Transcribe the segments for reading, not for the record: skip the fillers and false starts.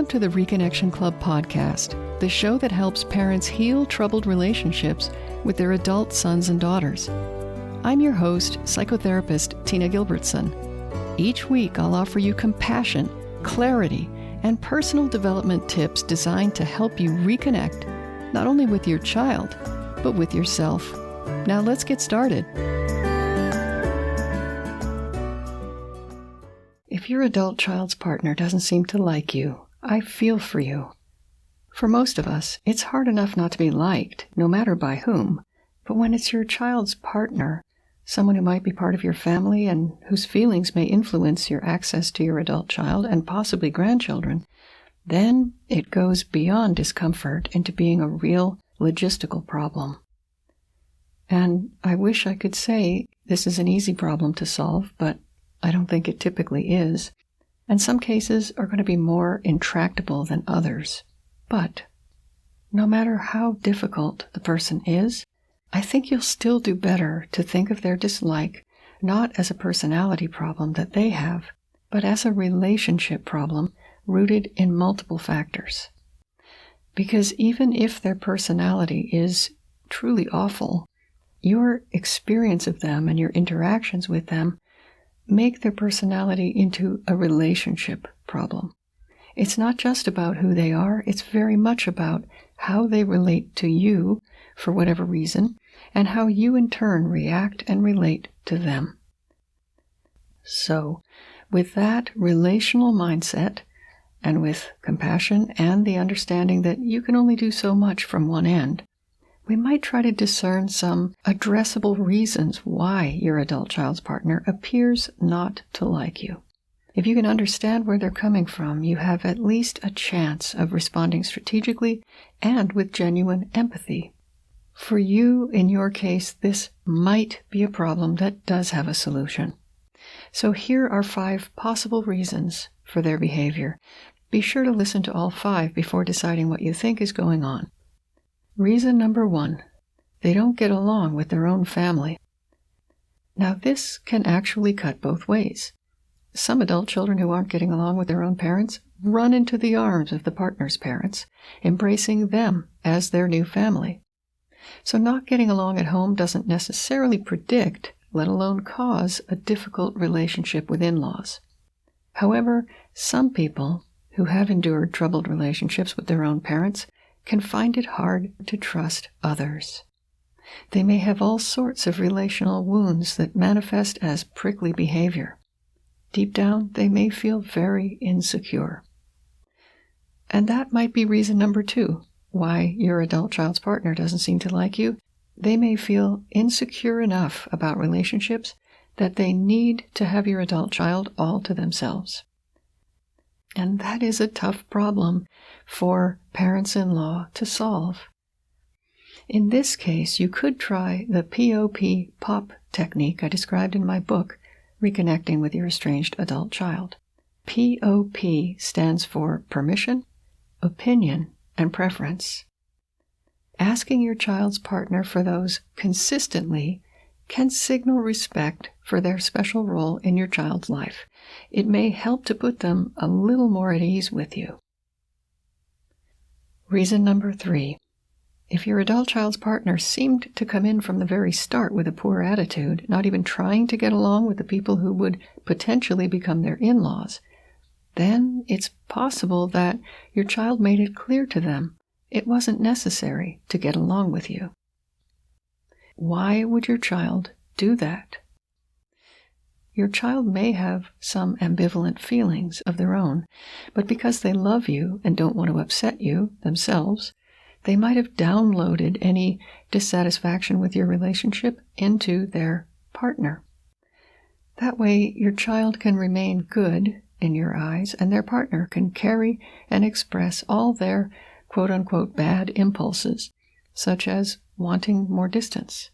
Welcome to the Reconnection Club podcast, the show that helps parents heal troubled relationships with their adult sons and daughters. I'm your host, psychotherapist Tina Gilbertson. Each week, I'll offer you compassion, clarity, and personal development tips designed to help you reconnect, not only with your child, but with yourself. Now let's get started. If your adult child's partner doesn't seem to like you, I feel for you. For most of us, it's hard enough not to be liked, no matter by whom. But when it's your child's partner, someone who might be part of your family and whose feelings may influence your access to your adult child and possibly grandchildren, then it goes beyond discomfort into being a real logistical problem. And I wish I could say this is an easy problem to solve, but I don't think it typically is. And some cases are going to be more intractable than others. But no matter how difficult the person is, I think you'll still do better to think of their dislike not as a personality problem that they have, but as a relationship problem rooted in multiple factors. Because even if their personality is truly awful, your experience of them and your interactions with them make their personality into a relationship problem. It's not just about who they are, it's very much about how they relate to you for whatever reason, and how you in turn react and relate to them. So, with that relational mindset, and with compassion and the understanding that you can only do so much from one end, we might try to discern some addressable reasons why your adult child's partner appears not to like you. If you can understand where they're coming from, you have at least a chance of responding strategically and with genuine empathy. For you, in your case, this might be a problem that does have a solution. So here are 5 possible reasons for their behavior. Be sure to listen to all 5 before deciding what you think is going on. Reason number 1, they don't get along with their own family. Now this can actually cut both ways. Some adult children who aren't getting along with their own parents run into the arms of the partner's parents, embracing them as their new family. So not getting along at home doesn't necessarily predict, let alone cause, a difficult relationship with in-laws. However, some people who have endured troubled relationships with their own parents can find it hard to trust others. They may have all sorts of relational wounds that manifest as prickly behavior. Deep down, they may feel very insecure. And that might be reason number 2, why your adult child's partner doesn't seem to like you. They may feel insecure enough about relationships that they need to have your adult child all to themselves. And that is a tough problem for parents-in-law to solve. In this case, you could try the POP technique I described in my book, Reconnecting with Your Estranged Adult Child. POP stands for permission, opinion, and preference. Asking your child's partner for those consistently can signal respect for their special role in your child's life. It may help to put them a little more at ease with you. Reason number 3. If your adult child's partner seemed to come in from the very start with a poor attitude, not even trying to get along with the people who would potentially become their in-laws, then it's possible that your child made it clear to them it wasn't necessary to get along with you. Why would your child do that? Your child may have some ambivalent feelings of their own, but because they love you and don't want to upset you themselves, they might have downloaded any dissatisfaction with your relationship into their partner. That way, your child can remain good in your eyes, and their partner can carry and express all their quote-unquote bad impulses, such as wanting more distance.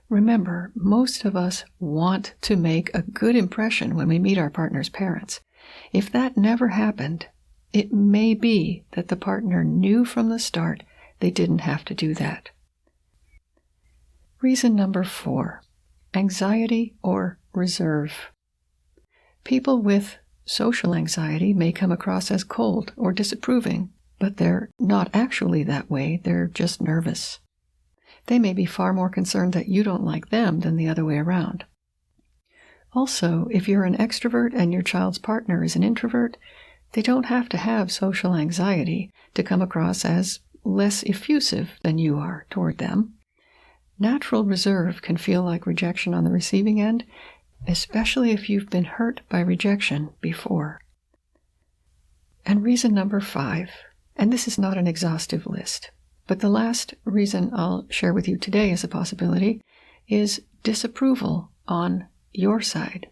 Remember, most of us want to make a good impression when we meet our partner's parents. If that never happened, it may be that the partner knew from the start they didn't have to do that. Reason number 4, anxiety or reserve. People with social anxiety may come across as cold or disapproving, but they're not actually that way, they're just nervous. They may be far more concerned that you don't like them than the other way around. Also, if you're an extrovert and your child's partner is an introvert, they don't have to have social anxiety to come across as less effusive than you are toward them. Natural reserve can feel like rejection on the receiving end, especially if you've been hurt by rejection before. And reason number 5, and this is not an exhaustive list, but the last reason I'll share with you today as a possibility is disapproval on your side.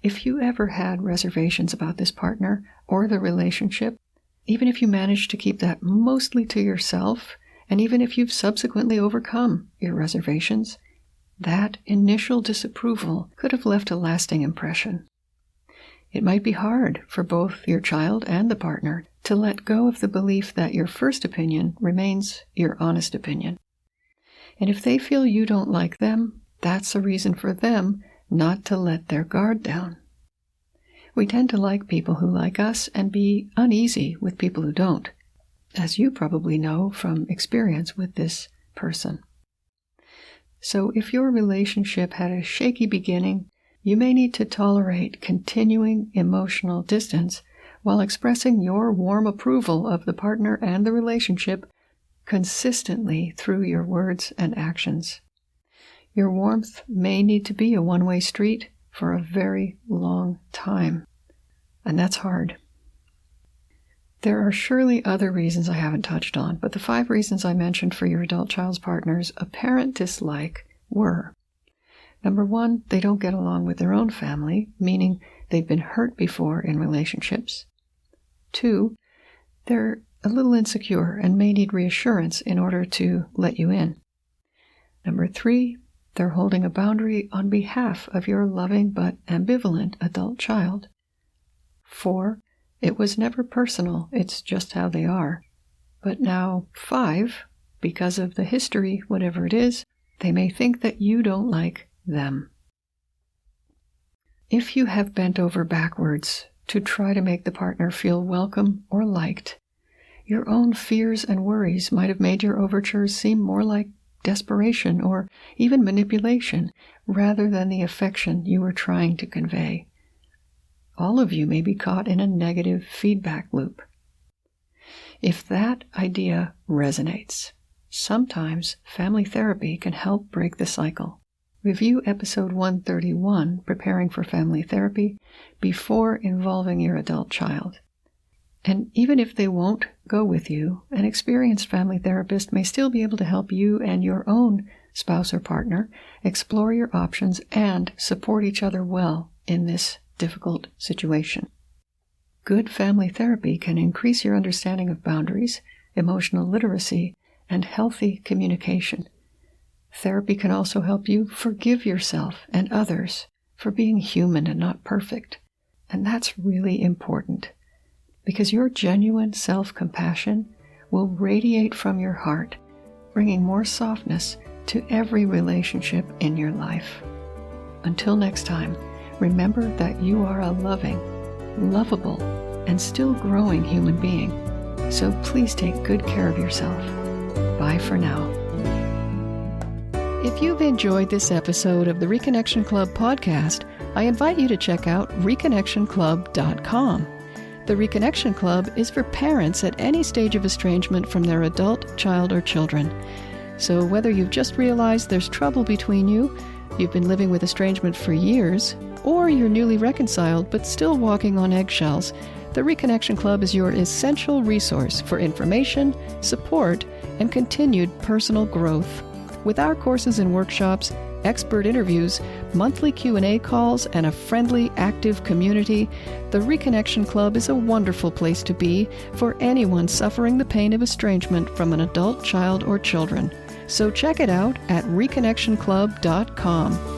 If you ever had reservations about this partner or the relationship, even if you managed to keep that mostly to yourself, and even if you've subsequently overcome your reservations, that initial disapproval could have left a lasting impression. It might be hard for both your child and the partner to let go of the belief that your first opinion remains your honest opinion. And if they feel you don't like them, that's a reason for them not to let their guard down. We tend to like people who like us and be uneasy with people who don't, as you probably know from experience with this person. So if your relationship had a shaky beginning, you may need to tolerate continuing emotional distance while expressing your warm approval of the partner and the relationship consistently through your words and actions. Your warmth may need to be a one-way street for a very long time, and that's hard. There are surely other reasons I haven't touched on, but the 5 reasons I mentioned for your adult child's partner's apparent dislike were: number 1, they don't get along with their own family, meaning they've been hurt before in relationships. 2, they're a little insecure and may need reassurance in order to let you in. Number 3, they're holding a boundary on behalf of your loving but ambivalent adult child. 4, it was never personal, it's just how they are. But now 5, because of the history, whatever it is, they may think that you don't like them. If you have bent over backwards to try to make the partner feel welcome or liked, your own fears and worries might have made your overtures seem more like desperation or even manipulation rather than the affection you were trying to convey. All of you may be caught in a negative feedback loop. If that idea resonates, sometimes family therapy can help break the cycle. Review episode 131, Preparing for Family Therapy, before involving your adult child. And even if they won't go with you, an experienced family therapist may still be able to help you and your own spouse or partner explore your options and support each other well in this difficult situation. Good family therapy can increase your understanding of boundaries, emotional literacy, and healthy communication. Therapy can also help you forgive yourself and others for being human and not perfect. And that's really important, because your genuine self-compassion will radiate from your heart, bringing more softness to every relationship in your life. Until next time, remember that you are a loving, lovable, and still growing human being. So please take good care of yourself. Bye for now. If you've enjoyed this episode of the Reconnection Club podcast, I invite you to check out reconnectionclub.com. The Reconnection Club is for parents at any stage of estrangement from their adult, child, or children. So whether you've just realized there's trouble between you, you've been living with estrangement for years, or you're newly reconciled but still walking on eggshells, the Reconnection Club is your essential resource for information, support, and continued personal growth. With our courses and workshops, expert interviews, monthly Q&A calls, and a friendly, active community, the Reconnection Club is a wonderful place to be for anyone suffering the pain of estrangement from an adult, child, or children. So check it out at reconnectionclub.com.